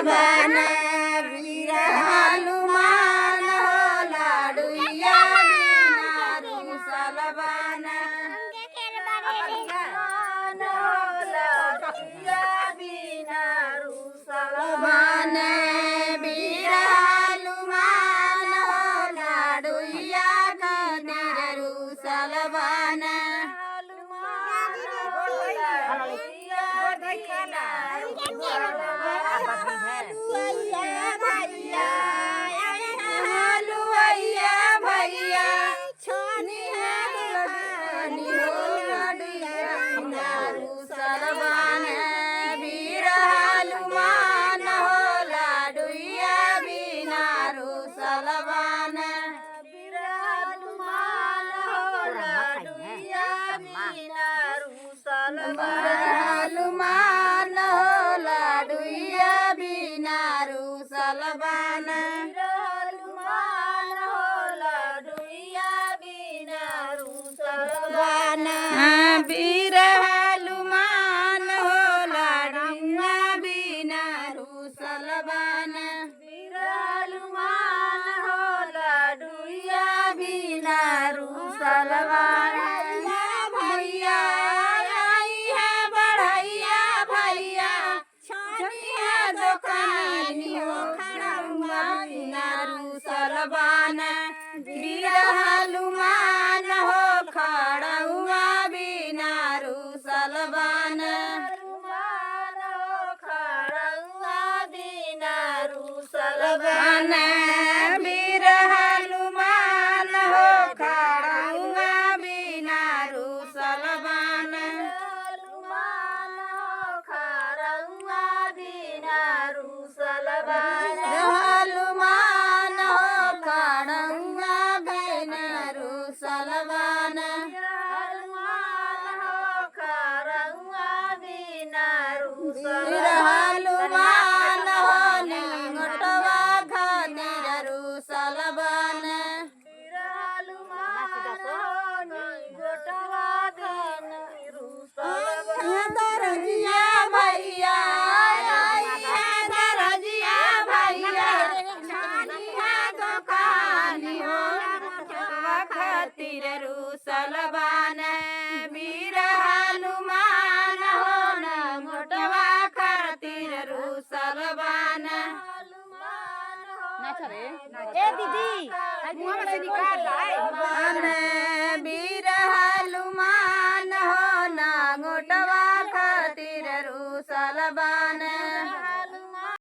सलबाना वीर हनुमान हो लाडुया बिनारू सलबाना सलबाना वीर हनुमान हो लाडुया बिनारू सलबाना हलुआइया भैया छोनी बिनारू सलबाना वीर हनुमान हो लाडुया बिनारू सलबाना वीर हनुमान हो लाडुया बिनारू सलबाना हनुमान हो लाडुया बिनारू सलबाना हनुमान हो लाडुया बिनारू सलबाना वीर हनुमान हो लाडुया बिनारू सलबाना वीर हनुमान हो लाडुया बिनारू सलबाना भैया आई है बढ़ैया भैया छोनिया दुकानी हो खड़ुआ बिनारू सलबाना वीर हनुमान हो खड़ुआ बिनारू सलबाना हनुमान हो खड़ुआ बिनारू सलबाना वीर हनुमान हो खड़ुआ बिनारू सलबाना हनुमान हो खड़ुआ बिनारू सलबाना हनुमान हो खड़ुआ बिनारू सलबाना हनुमान हो खड़ुआ बिनारू हनुमान हो निंगटवा खनिरू सलबाना हनुमान हो निंगटवा खनिरू सलबाना दरजिया भैया दरजिया भैया छानिया दुकानी हो खातिर रू सलबाना वीर हनुमान हो नंगटवा खातिर रू सलबाना ए दीदी मुंह में से निकाल